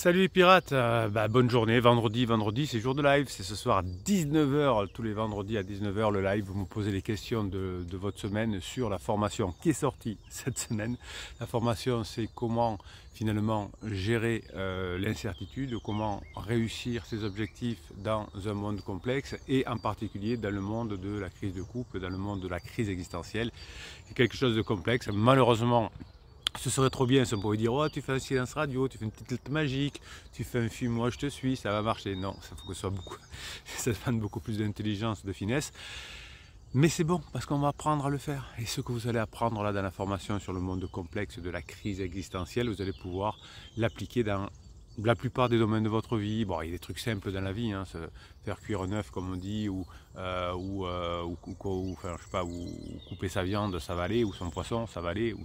Salut les pirates, bonne journée, vendredi c'est jour de live, c'est ce soir à 19 h, tous les vendredis à 19 h le live, vous me posez les questions de votre semaine sur la formation qui est sortie cette semaine. La formation, c'est comment finalement gérer l'incertitude, comment réussir ses objectifs dans un monde complexe et en particulier dans le monde de la crise de couple, dans le monde de la crise existentielle. C'est quelque chose de complexe, malheureusement. Ce serait trop bien si on pouvait dire oh, tu fais un silence radio, tu fais une petite lettre magique, tu fais un film, moi je te suis, ça va marcher. Non, ça faut que ce soit beaucoup, ça demande beaucoup plus d'intelligence, de finesse. Mais c'est bon, parce qu'on va apprendre à le faire. Et ce que vous allez apprendre là dans la formation sur le monde complexe de la crise existentielle, vous allez pouvoir l'appliquer dans la plupart des domaines de votre vie. Bon, il y a des trucs simples dans la vie, hein, se faire cuire un œuf comme on dit, ou couper sa viande, ça va aller, ou son poisson, ça va aller, ou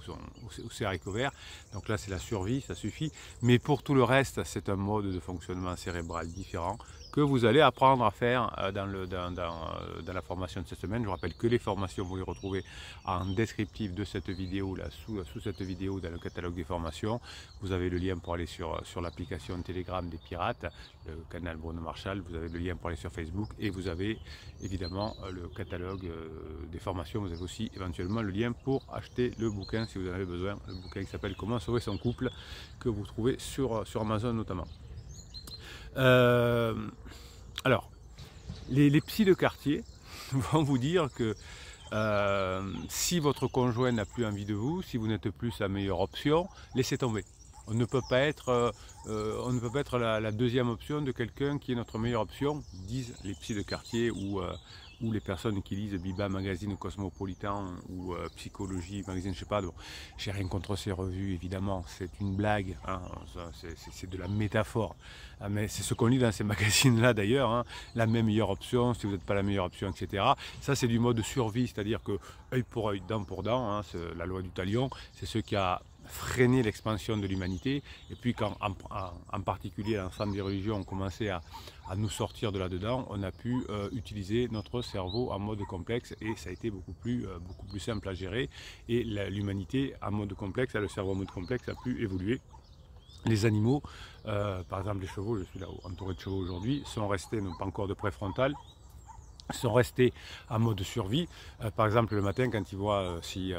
ses haricots verts. Donc là, c'est la survie, ça suffit. Mais pour tout le reste, c'est un mode de fonctionnement cérébral différent que vous allez apprendre à faire dans la formation de cette semaine. Je vous rappelle que les formations, vous les retrouvez en descriptif de cette vidéo, là, sous cette vidéo, dans le catalogue des formations. Vous avez le lien pour aller sur l'application Telegram des Pirates, le canal Bruno Marchal, vous avez le lien pour aller sur Facebook, et vous avez évidemment le catalogue des formations. Vous avez aussi éventuellement le lien pour acheter le bouquin si vous en avez besoin, le bouquin qui s'appelle Comment sauver son couple, que vous trouvez sur Amazon notamment. Alors, les psys de quartier vont vous dire que si votre conjoint n'a plus envie de vous, si vous n'êtes plus sa meilleure option, laissez tomber. On ne peut pas être, la deuxième option de quelqu'un qui est notre meilleure option, disent les psys de quartier ou les personnes qui lisent Biba Magazine, Cosmopolitan ou Psychologie Magazine, je sais pas. J'ai rien contre ces revues, évidemment, c'est une blague, hein, c'est de la métaphore. Ah, mais c'est ce qu'on lit dans ces magazines-là d'ailleurs, hein, la meilleure option, si vous n'êtes pas la meilleure option, etc. Ça, c'est du mode survie, c'est-à-dire que œil pour œil, dent pour dent, hein, la loi du talion, c'est ce qui a freiné l'expansion de l'humanité. Et puis quand en particulier l'ensemble des religions ont commencé à nous sortir de là-dedans, on a pu utiliser notre cerveau en mode complexe et ça a été beaucoup plus simple à gérer. Et l'humanité en mode complexe, le cerveau en mode complexe a pu évoluer. Les animaux, par exemple les chevaux, je suis là entouré de chevaux aujourd'hui, sont restés, non pas encore de préfrontal, sont restés en mode survie. Par exemple le matin quand ils voient s'ils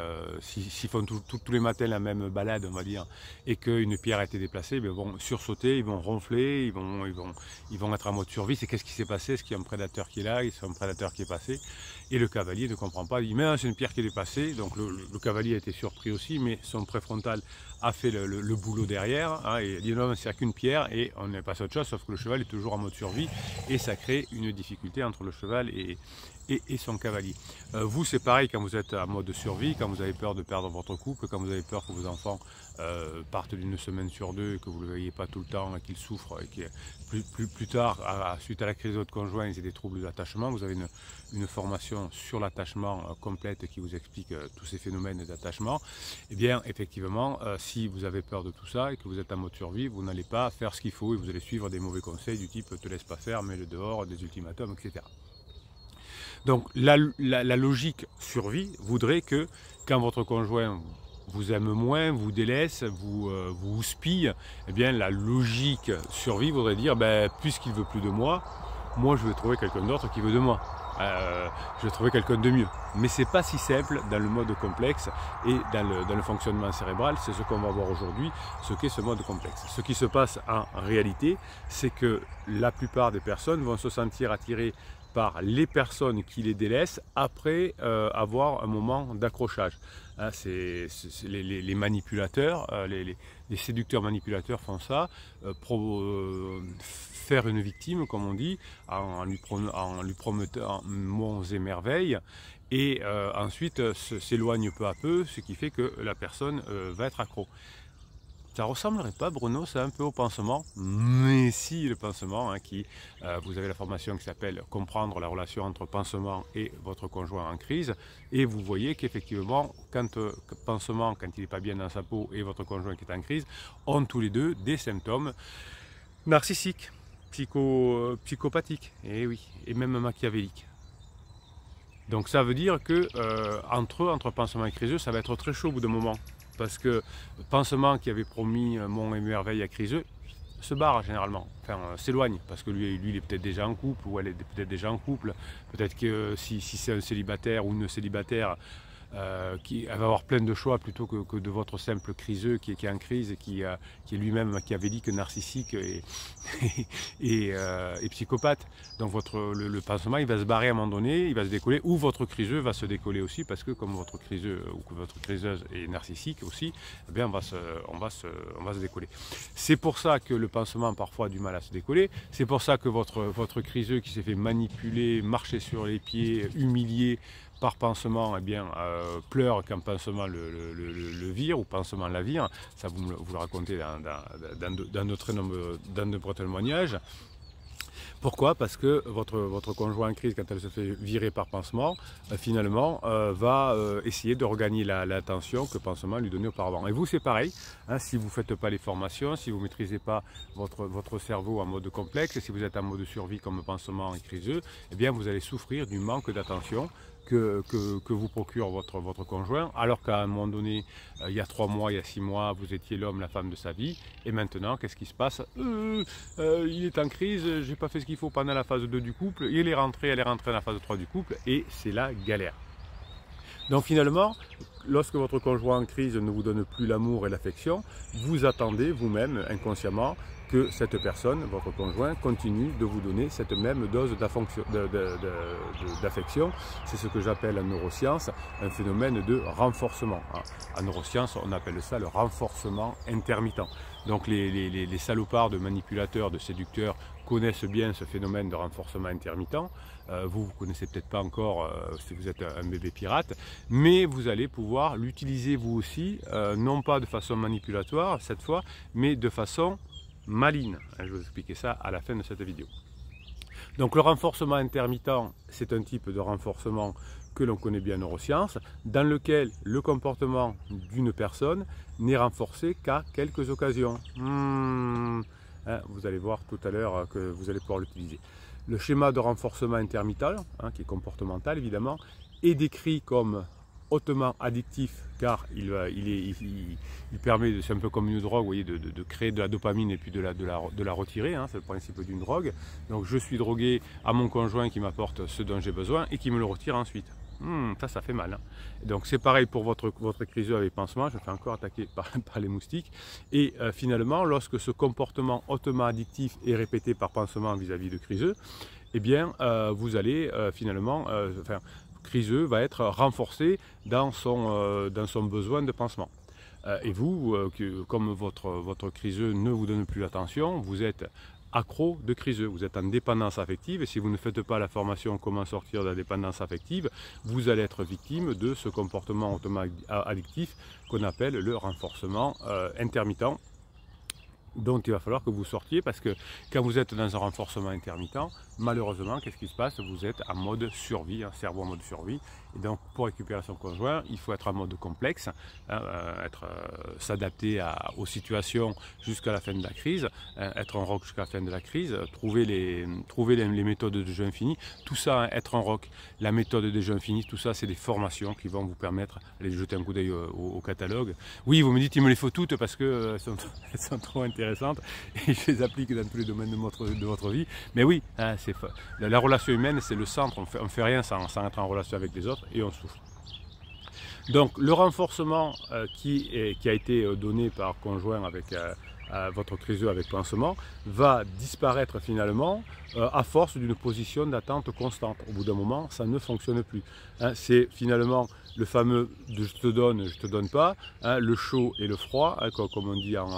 font tous les matins la même balade, on va dire, et qu'une pierre a été déplacée, ils vont sursauter, ils vont ronfler, ils vont être en mode survie. C'est qu'est-ce qui s'est passé? Est-ce qu'il y a un prédateur qui est là? Il y a un prédateur qui est passé? Et le cavalier ne comprend pas, il dit mais c'est une pierre qui est dépassée. Donc le cavalier a été surpris aussi, mais son préfrontal a fait le boulot derrière, hein, et il dit non, c'est qu'une pierre, et on est passé à autre chose, sauf que le cheval est toujours en mode survie, et ça crée une difficulté entre le cheval et son cavalier. Vous, c'est pareil quand vous êtes en mode survie, quand vous avez peur de perdre votre couple, quand vous avez peur que vos enfants partent d'une semaine sur deux, et que vous ne le voyez pas tout le temps, et qu'ils souffrent, et que plus tard, suite à la crise de votre conjoint, ils aient des troubles d'attachement. Vous avez une formation sur l'attachement complète qui vous explique tous ces phénomènes d'attachement. Et bien, effectivement, si vous avez peur de tout ça et que vous êtes en mode survie, vous n'allez pas faire ce qu'il faut et vous allez suivre des mauvais conseils du type te laisse pas faire, mets-le dehors, des ultimatums, etc. Donc la logique survie voudrait que quand votre conjoint vous aime moins, vous délaisse, vous houspille, eh bien la logique survie voudrait dire puisqu'il ne veut plus de moi, moi je vais trouver quelqu'un d'autre qui veut de moi. Je vais trouver quelqu'un de mieux. Mais c'est pas si simple dans le mode complexe et dans le fonctionnement cérébral. C'est ce qu'on va voir aujourd'hui, ce qu'est ce mode complexe. Ce qui se passe en réalité, c'est que la plupart des personnes vont se sentir attirées par les personnes qui les délaissent après avoir un moment d'accrochage. Hein, les manipulateurs, les séducteurs manipulateurs font ça, faire une victime, comme on dit, en lui promettant monts et merveilles, et ensuite s'éloigne peu à peu, ce qui fait que la personne va être accro. Ça ressemblerait pas, Bruno, c'est un peu au pansement, mais si, le pansement, hein, vous avez la formation qui s'appelle Comprendre la relation entre pansement et votre conjoint en crise, et vous voyez qu'effectivement, quand pansement, quand il n'est pas bien dans sa peau, et votre conjoint qui est en crise, ont tous les deux des symptômes narcissiques, psychopathiques, et oui, et même machiavéliques. Donc ça veut dire que entre pansement et criseux, ça va être très chaud au bout d'un moment. Parce que pansement qui avait promis monts et merveilles à criseux, se barre généralement, enfin s'éloigne, parce que lui il est peut-être déjà en couple, ou elle est peut-être déjà en couple, peut-être que si c'est un célibataire ou une célibataire, elle va avoir plein de choix plutôt que de votre simple criseux qui est en crise et qui est lui-même machiavélique, narcissique et psychopathe. Donc le pansement il va se barrer à un moment donné, il va se décoller, ou votre criseux va se décoller aussi, parce que comme votre criseux ou que votre criseuse est narcissique aussi, eh bien on va se décoller. C'est pour ça que le pansement parfois a du mal à se décoller, c'est pour ça que votre criseux qui s'est fait manipuler, marcher sur les pieds, humilier par pansement, eh bien, pleure quand pansement le vire, ou pansement la vire. Ça vous le racontez dans de nombreux témoignages. Pourquoi? Parce que votre conjoint en crise, quand elle se fait virer par pansement, finalement va essayer de regagner l'attention que pansement lui donnait auparavant. Et vous, c'est pareil, hein, si vous ne faites pas les formations, si vous ne maîtrisez pas votre cerveau en mode complexe, si vous êtes en mode survie comme pansement et criseux, eh bien vous allez souffrir du manque d'attention que vous procure votre conjoint, alors qu'à un moment donné, il y a 3 mois, il y a 6 mois, vous étiez l'homme, la femme de sa vie, et maintenant, qu'est-ce qui se passe? Il est en crise, j'ai pas fait ce qu'il faut pendant la phase 2 du couple, elle est rentrée dans la phase 3 du couple, et c'est la galère. Donc finalement, lorsque votre conjoint en crise ne vous donne plus l'amour et l'affection, vous attendez vous-même inconsciemment que cette personne, votre conjoint, continue de vous donner cette même dose d'affection. C'est ce que j'appelle en neurosciences un phénomène de renforcement. En neurosciences, on appelle ça le renforcement intermittent. Donc les salopards de manipulateurs, de séducteurs connaissent bien ce phénomène de renforcement intermittent. Vous ne connaissez peut-être pas encore si vous êtes un bébé pirate, mais vous allez pouvoir l'utiliser vous aussi, non pas de façon manipulatoire cette fois, mais de façon maligne. Je vais vous expliquer ça à la fin de cette vidéo. Donc le renforcement intermittent, c'est un type de renforcement que l'on connaît bien en neurosciences, dans lequel le comportement d'une personne n'est renforcé qu'à quelques occasions. Vous allez voir tout à l'heure que vous allez pouvoir l'utiliser. Le schéma de renforcement intermittent, qui est comportemental évidemment, est décrit comme hautement addictif, car il permet, c'est un peu comme une drogue, vous voyez, de créer de la dopamine et puis de la retirer, c'est le principe d'une drogue. Donc je suis drogué à mon conjoint qui m'apporte ce dont j'ai besoin et qui me le retire ensuite. Ça fait mal. Donc c'est pareil pour votre criseux avec pansement, je me fais encore attaquer par les moustiques. Et finalement, lorsque ce comportement hautement addictif est répété par pansement vis-à-vis de criseux, eh bien vous allez finalement, criseux va être renforcé dans son besoin de pansement. Et vous, comme votre criseux ne vous donne plus l'attention, vous êtes accro de criseux, vous êtes en dépendance affective, et si vous ne faites pas la formation comment sortir de la dépendance affective, vous allez être victime de ce comportement hautement addictif qu'on appelle le renforcement intermittent, dont il va falloir que vous sortiez, parce que quand vous êtes dans un renforcement intermittent, malheureusement, qu'est-ce qui se passe? Vous êtes en mode survie, cerveau en mode survie, et donc pour récupérer son conjoint, il faut être en mode complexe, s'adapter aux situations jusqu'à la fin de la crise, être un rock jusqu'à la fin de la crise, trouver les méthodes de jeu infini, tout ça, être un rock, la méthode de jeu infini, tout ça, c'est des formations qui vont vous permettre d'aller jeter un coup d'œil au catalogue. Oui, vous me dites, il me les faut toutes parce que elles sont trop intéressantes et je les applique dans tous les domaines de votre vie. Mais oui, la relation humaine, c'est le centre, on ne fait rien sans être en relation avec les autres et on souffre. Donc le renforcement qui a été donné par conjoint avec votre criseux avec pansement va disparaître finalement à force d'une position d'attente constante. Au bout d'un moment, ça ne fonctionne plus. C'est finalement le fameux de je te donne pas, le chaud et le froid, comme on dit en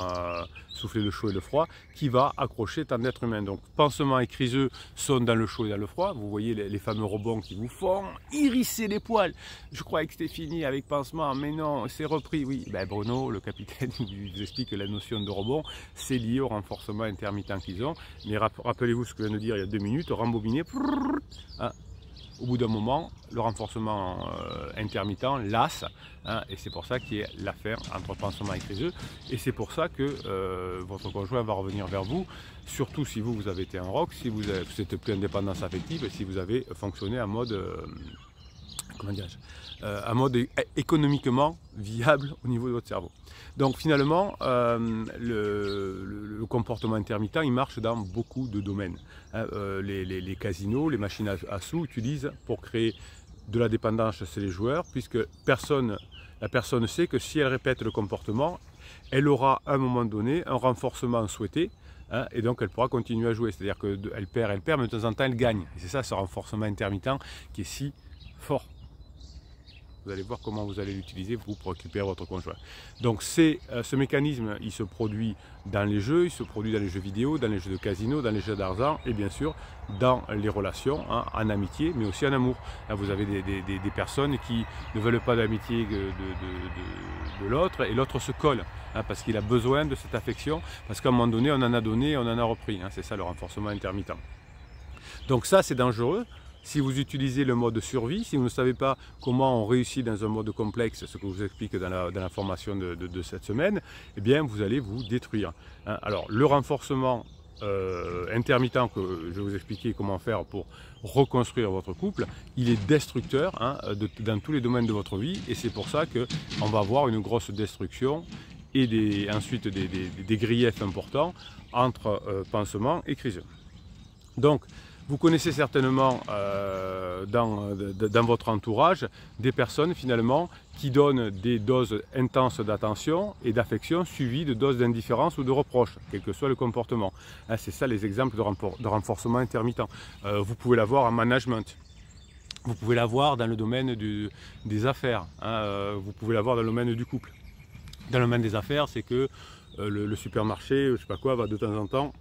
souffler le chaud et le froid, qui va accrocher tant d'êtres humains. Donc pansement et criseux sont dans le chaud et dans le froid. Vous voyez les fameux rebonds qui vous font hérisser les poils. Je croyais que c'était fini avec pansement, mais non, c'est repris. Oui, Bruno, le capitaine, il vous explique que la notion de rebond, c'est lié au renforcement intermittent qu'ils ont. Mais rappelez-vous ce que je viens de dire il y a 2 minutes, rembobiner. Au bout d'un moment, le renforcement intermittent lasse, et c'est pour ça qu'il y a l'affaire entre pansement et criseux, et c'est pour ça que votre conjoint va revenir vers vous, surtout si vous avez été en rock, si vous êtes plus en dépendance affective, si vous avez fonctionné en mode comment dirais-je, un mode économiquement viable au niveau de votre cerveau. Donc finalement, le comportement intermittent, il marche dans beaucoup de domaines. Hein, les casinos, les machines à sous utilisent pour créer de la dépendance chez les joueurs, puisque la personne sait que si elle répète le comportement, elle aura à un moment donné un renforcement souhaité, hein, et donc elle pourra continuer à jouer. C'est-à-dire qu'elle perd, mais de temps en temps elle gagne. Et c'est ça ce renforcement intermittent qui est si fort. Vous allez voir comment vous allez l'utiliser vous pour récupérer votre conjoint. Donc ce mécanisme, il se produit dans les jeux, il se produit dans les jeux vidéo, dans les jeux de casino, dans les jeux d'argent et bien sûr dans les relations, hein, en amitié mais aussi en amour. Là, vous avez des personnes qui ne veulent pas d'amitié de l'autre et l'autre se colle, hein, parce qu'il a besoin de cette affection, parce qu'à un moment donné on en a donné, on en a repris, hein, c'est ça le renforcement intermittent. Donc ça c'est dangereux. Si vous utilisez le mode survie, si vous ne savez pas comment on réussit dans un mode complexe, ce que je vous explique dans la formation de cette semaine, eh bien vous allez vous détruire. Hein. Alors le renforcement intermittent que je vais vous expliquer comment faire pour reconstruire votre couple, il est destructeur, hein, dans tous les domaines de votre vie, et c'est pour ça qu'on va avoir une grosse destruction et ensuite des griefs importants entre pansement et crise. Donc, vous connaissez certainement dans votre entourage des personnes finalement qui donnent des doses intenses d'attention et d'affection suivies de doses d'indifférence ou de reproche, quel que soit le comportement. Hein, c'est ça les exemples de renforcement intermittent. Vous pouvez l'avoir en management. Vous pouvez l'avoir dans le domaine des affaires. Hein, vous pouvez l'avoir dans le domaine du couple. Dans le domaine des affaires, c'est que le supermarché, je ne sais pas quoi, va de temps en temps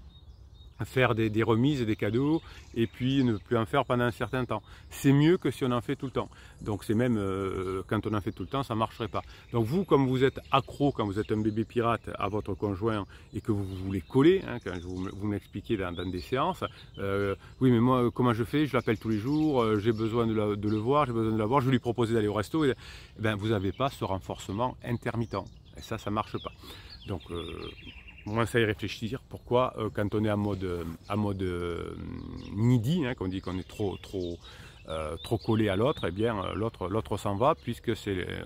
faire des remises, des cadeaux, et puis ne plus en faire pendant un certain temps. C'est mieux que si on en fait tout le temps. Donc c'est même, quand on en fait tout le temps, ça ne marcherait pas. Donc vous, comme vous êtes accro, quand vous êtes un bébé pirate à votre conjoint, et que vous voulez coller, hein, quand vous m'expliquez dans des séances, oui mais moi, comment je fais? Je l'appelle tous les jours, j'ai besoin de le voir, j'ai besoin de la voir, je vais lui proposer d'aller au resto, et ben, vous n'avez pas ce renforcement intermittent. Et ça ne marche pas. Donc, moi, ça y réfléchir. Pourquoi quand on est en mode needy, hein, qu'on dit qu'on est trop collé à l'autre, eh bien l'autre s'en va, puisque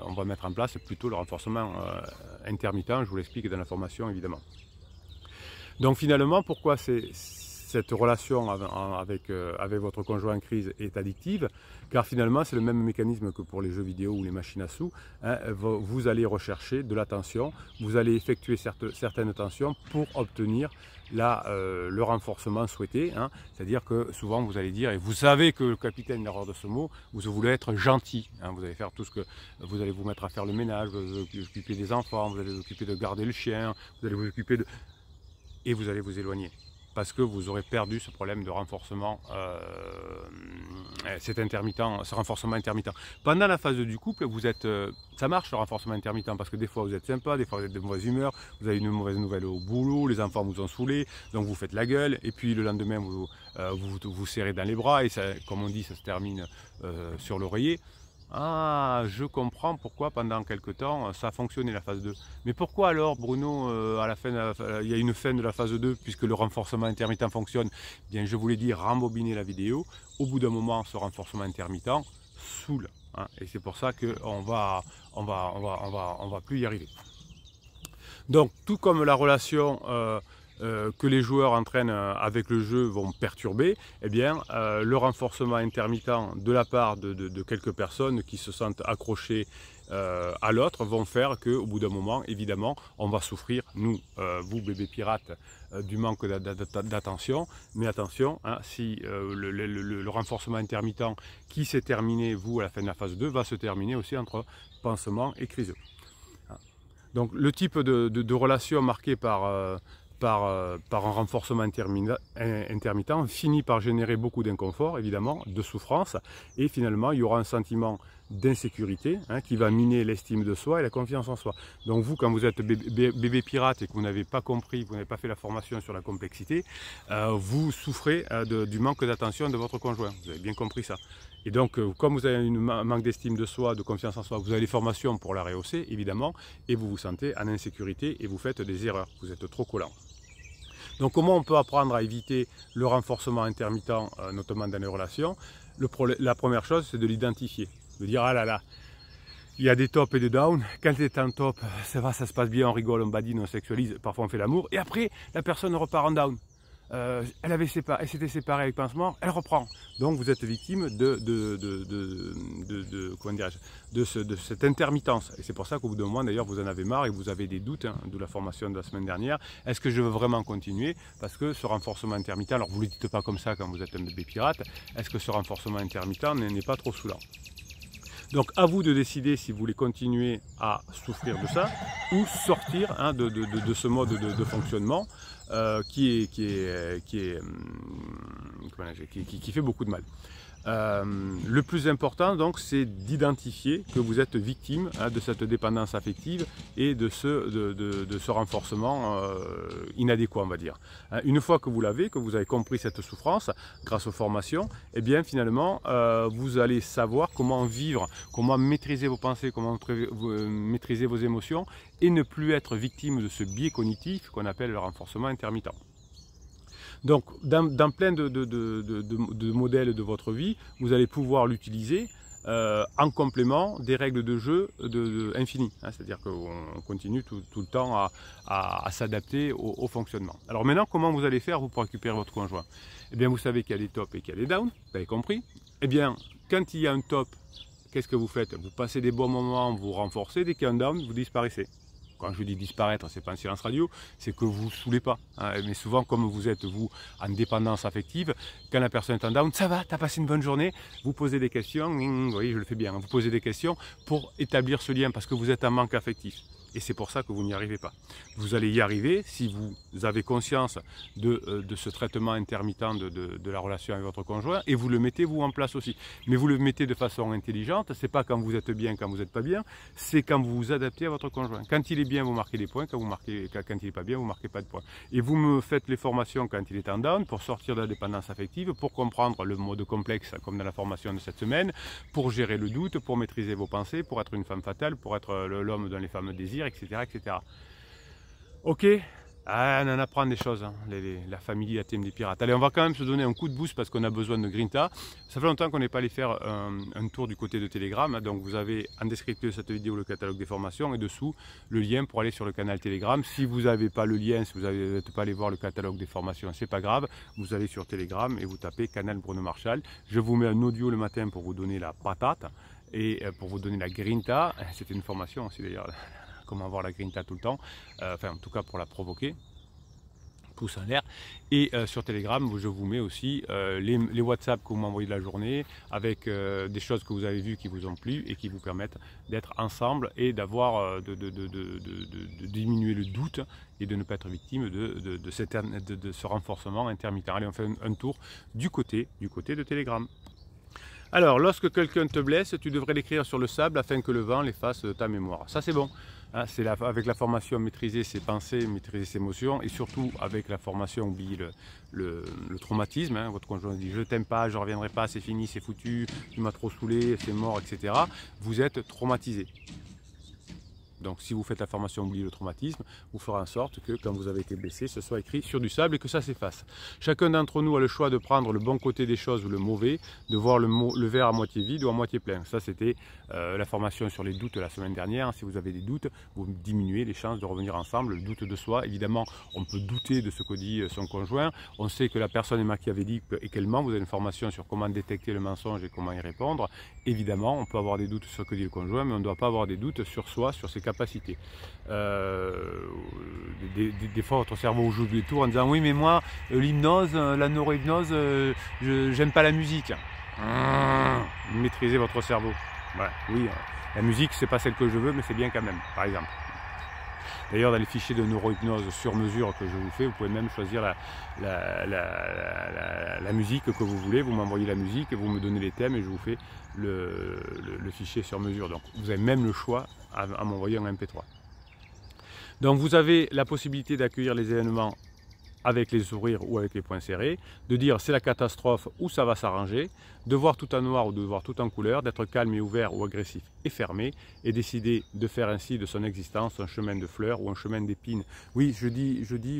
on va mettre en place plutôt le renforcement intermittent. Je vous l'explique dans la formation évidemment. Donc finalement, pourquoi cette relation avec votre conjoint en crise est addictive? Car finalement, c'est le même mécanisme que pour les jeux vidéo ou les machines à sous. Hein, vous allez rechercher de l'attention, vous allez effectuer certaines tensions pour obtenir le renforcement souhaité. Hein. C'est-à-dire que souvent vous allez dire, et vous savez que le capitaine n'a l'erreur de ce mot, vous voulez être gentil. Hein, vous allez faire tout ce que vous allez vous mettre à faire le ménage, vous allez vous occuper des enfants, vous allez vous occuper de garder le chien, vous allez vous occuper de... Et vous allez vous éloigner. Parce que vous aurez perdu ce problème de renforcement, ce renforcement intermittent. Pendant la phase du couple, ça marche le renforcement intermittent, parce que des fois vous êtes sympa, des fois vous êtes de mauvaise humeur, vous avez une mauvaise nouvelle au boulot, les enfants vous ont saoulé, donc vous faites la gueule, et puis le lendemain vous serrez dans les bras, et ça, comme on dit, ça se termine sur l'oreiller. Ah, je comprends pourquoi pendant quelques temps ça a fonctionné la phase 2. Mais pourquoi alors Bruno, à la fin, il y a une fin de la phase 2 puisque le renforcement intermittent fonctionne? Bien, je vous l'ai dit, rembobinez la vidéo. Au bout d'un moment, ce renforcement intermittent saoule. Hein, et c'est pour ça qu'on va plus y arriver. Donc, tout comme la relation que les joueurs entraînent avec le jeu vont perturber, eh bien, le renforcement intermittent de la part de quelques personnes qui se sentent accrochées à l'autre vont faire qu'au bout d'un moment, évidemment, on va souffrir, nous, vous bébés pirates, du manque d'attention. Mais attention, hein, si le renforcement intermittent qui s'est terminé, vous, à la fin de la phase 2, va se terminer aussi entre pansement et crise. Donc le type de relation marquée par un renforcement intermittent finit par générer beaucoup d'inconfort, évidemment, de souffrance, et finalement il y aura un sentiment d'insécurité, hein, qui va miner l'estime de soi et la confiance en soi. Donc vous, quand vous êtes bébé pirate et que vous n'avez pas compris, vous n'avez pas fait la formation sur la complexité, vous souffrez du manque d'attention de votre conjoint, vous avez bien compris ça. Et donc, comme vous avez un manque d'estime de soi, de confiance en soi, vous avez les formations pour la rehausser, évidemment, et vous vous sentez en insécurité et vous faites des erreurs, vous êtes trop collant. Donc comment on peut apprendre à éviter le renforcement intermittent, notamment dans les relations? La première chose, c'est de l'identifier. de dire ah là là, il y a des tops et des downs. Quand tu es en top, ça va, ça se passe bien, on rigole, on badine, on sexualise, parfois on fait l'amour. Et après, la personne repart en down. Elle s'était séparée avec pansement, elle reprend. Donc vous êtes victime de cette intermittence. Et c'est pour ça qu'au bout d'un moment, d'ailleurs, vous en avez marre et vous avez des doutes, hein, d'où la formation de la semaine dernière. Est-ce que je veux vraiment continuer? Parce que ce renforcement intermittent, alors vous ne le dites pas comme ça quand vous êtes un bébé pirate, est-ce que ce renforcement intermittent n'est pas trop saoulant? Donc à vous de décider si vous voulez continuer à souffrir de ça ou sortir, hein, de ce mode de fonctionnement qui fait beaucoup de mal. Le plus important donc c'est d'identifier que vous êtes victime, hein, de cette dépendance affective et de ce renforcement inadéquat, on va dire. Une fois que vous l'avez, que vous avez compris cette souffrance grâce aux formations, et bien finalement vous allez savoir comment vivre, comment maîtriser vos pensées, comment maîtriser vos émotions et ne plus être victime de ce biais cognitif qu'on appelle le renforcement intermittent. Donc, dans plein de modèles de votre vie, vous allez pouvoir l'utiliser en complément des règles de jeu infinies. Hein, c'est-à-dire qu'on continue tout le temps à s'adapter au fonctionnement. Alors maintenant, comment vous allez faire vous pour récupérer votre conjoint? Eh bien, vous savez qu'il y a des tops et qu'il y a des downs, vous avez compris. Eh bien, quand il y a un top, qu'est-ce que vous faites? Vous passez des bons moments, vous renforcez. Dès qu'il y a un down, vous disparaissez. Quand je dis disparaître, c'est pas un silence radio, c'est que vous ne saoulez pas. Hein. Mais souvent, comme vous êtes, vous, en dépendance affective, quand la personne est en down, ça va, tu as passé une bonne journée, vous posez des questions, oui, je le fais bien, vous posez des questions pour établir ce lien, parce que vous êtes en manque affectif. Et c'est pour ça que vous n'y arrivez pas. Vous allez y arriver si vous avez conscience de ce traitement intermittent de la relation avec votre conjoint et vous le mettez vous en place aussi. Mais vous le mettez de façon intelligente, c'est pas quand vous êtes bien, quand vous n'êtes pas bien, c'est quand vous vous adaptez à votre conjoint. Quand il est bien, vous marquez des points, quand il n'est pas bien, vous ne marquez pas de points. Et vous me faites les formations quand il est en down pour sortir de la dépendance affective, pour comprendre le mode complexe comme dans la formation de cette semaine, pour gérer le doute, pour maîtriser vos pensées, pour être une femme fatale, pour être l'homme dont les femmes désirent, etc. etc. Ok, on en apprend des choses, hein, la famille, la team des pirates. Allez, on va quand même se donner un coup de boost parce qu'on a besoin de Grinta. Ça fait longtemps qu'on n'est pas allé faire un tour du côté de Telegram, hein, donc vous avez en description de cette vidéo le catalogue des formations et dessous le lien pour aller sur le canal Telegram. Si vous n'avez pas le lien, si vous n'êtes pas allé voir le catalogue des formations, c'est pas grave, vous allez sur Telegram et vous tapez canal Bruno Marchal. Je vous mets un audio le matin pour vous donner la patate et pour vous donner la Grinta. C'était une formation aussi d'ailleurs. Comment avoir la grinta tout le temps, enfin en tout cas pour la provoquer, pouce en l'air. Et sur Telegram, je vous mets aussi les WhatsApp que vous m'envoyez de la journée avec des choses que vous avez vues qui vous ont plu et qui vous permettent d'être ensemble et d'avoir de diminuer le doute et de ne pas être victime de ce renforcement intermittent. Allez, on fait un tour du côté de Telegram. Alors, lorsque quelqu'un te blesse, tu devrais l'écrire sur le sable afin que le vent l'efface de ta mémoire. Ça, c'est bon. Hein, c'est avec la formation maîtriser ses pensées, maîtriser ses émotions et surtout avec la formation oublier le traumatisme. Hein, votre conjoint dit je t'aime pas, je reviendrai pas, c'est fini, c'est foutu, tu m'as trop saoulé, c'est mort, etc. Vous êtes traumatisé. Donc si vous faites la formation oublier le traumatisme, vous ferez en sorte que quand vous avez été blessé, ce soit écrit sur du sable et que ça s'efface. Chacun d'entre nous a le choix de prendre le bon côté des choses ou le mauvais, de voir le verre à moitié vide ou à moitié plein. Ça c'était la formation sur les doutes la semaine dernière. Si vous avez des doutes, vous diminuez les chances de revenir ensemble. Le doute de soi, évidemment, on peut douter de ce que dit son conjoint. On sait que la personne est machiavélique et qu'elle ment. Vous avez une formation sur comment détecter le mensonge et comment y répondre. Évidemment, on peut avoir des doutes sur ce que dit le conjoint, mais on ne doit pas avoir des doutes sur soi, sur ses capacités. Des fois votre cerveau joue des tours en disant oui mais moi l'hypnose, la neurohypnose, j'aime pas la musique. Maîtrisez votre cerveau. Voilà. Oui, la musique c'est pas celle que je veux mais c'est bien quand même, par exemple. D'ailleurs dans les fichiers de neurohypnose sur mesure que je vous fais, vous pouvez même choisir la musique que vous voulez, vous m'envoyez la musique, vous me donnez les thèmes et je vous fais le fichier sur mesure. Donc vous avez même le choix à m'envoyer en MP3. Donc vous avez la possibilité d'accueillir les événements avec les sourires ou avec les poings serrés, de dire c'est la catastrophe ou ça va s'arranger, de voir tout en noir ou de voir tout en couleur, d'être calme et ouvert ou agressif et fermé, et décider de faire ainsi de son existence un chemin de fleurs ou un chemin d'épines. Oui,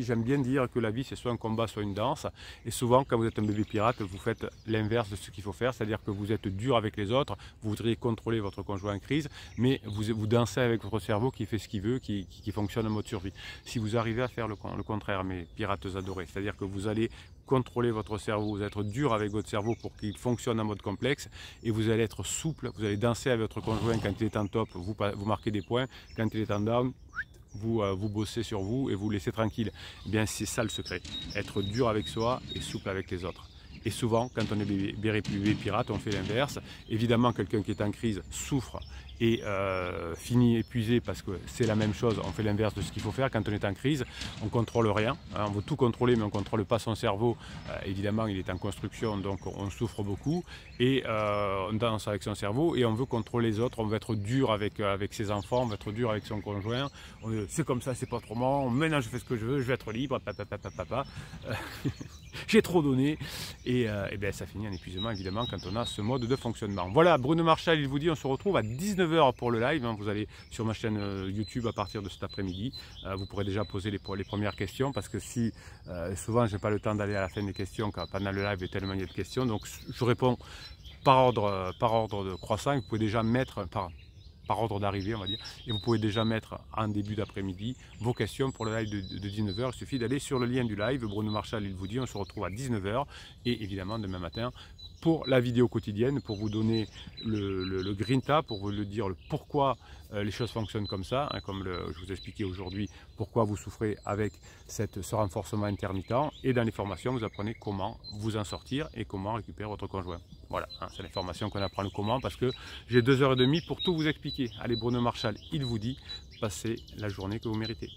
j'aime bien dire que la vie c'est soit un combat, soit une danse, et souvent quand vous êtes un bébé pirate, vous faites l'inverse de ce qu'il faut faire, c'est-à-dire que vous êtes dur avec les autres, vous voudriez contrôler votre conjoint en crise, mais vous dansez avec votre cerveau qui fait ce qu'il veut, qui fonctionne en mode survie. Si vous arrivez à faire le contraire, mes pirates adorés, c'est-à-dire que vous allez contrôler votre cerveau, vous allez être dur avec votre cerveau pour qu'il fonctionne en mode complexe, et vous allez être souple, vous allez danser avec votre conjoint quand il est en top, vous marquez des points, quand il est en down, vous bossez sur vous et vous laissez tranquille. Eh bien c'est ça le secret, être dur avec soi et souple avec les autres. Et souvent, quand on est bébé pirate, on fait l'inverse. Évidemment, quelqu'un qui est en crise souffre et finit épuisé parce que c'est la même chose. On fait l'inverse de ce qu'il faut faire. Quand on est en crise, on ne contrôle rien. On veut tout contrôler, mais on ne contrôle pas son cerveau. Évidemment, il est en construction, donc on souffre beaucoup. Et on danse avec son cerveau et on veut contrôler les autres. On veut être dur avec ses enfants, on veut être dur avec son conjoint. C'est comme ça, c'est pas autrement. Maintenant, je fais ce que je veux, je vais être libre. J'ai trop donné. Et bien ça finit en épuisement évidemment quand on a ce mode de fonctionnement. Voilà, Bruno Marchal, il vous dit, on se retrouve à 19 h pour le live. Vous allez sur ma chaîne YouTube à partir de cet après-midi. Vous pourrez déjà poser les premières questions, parce que si souvent j'ai pas le temps d'aller à la fin des questions, quand pendant le live il y a tellement de questions. Donc je réponds par ordre de croissant. Vous pouvez déjà mettre par ordre d'arrivée, on va dire, et vous pouvez déjà mettre en début d'après-midi vos questions pour le live de 19 h. Il suffit d'aller sur le lien du live. Bruno Marchal, il vous dit, on se retrouve à 19 h, et évidemment demain matin pour la vidéo quotidienne, pour vous donner le grinta, pour vous le dire le pourquoi les choses fonctionnent comme ça, hein, comme je vous ai expliqué aujourd'hui pourquoi vous souffrez avec ce renforcement intermittent, et dans les formations vous apprenez comment vous en sortir et comment récupérer votre conjoint. Voilà, hein, c'est l'information qu'on apprend le comment, parce que j'ai 2 h 30 pour tout vous expliquer. Allez, Bruno Marchal, il vous dit, passez la journée que vous méritez.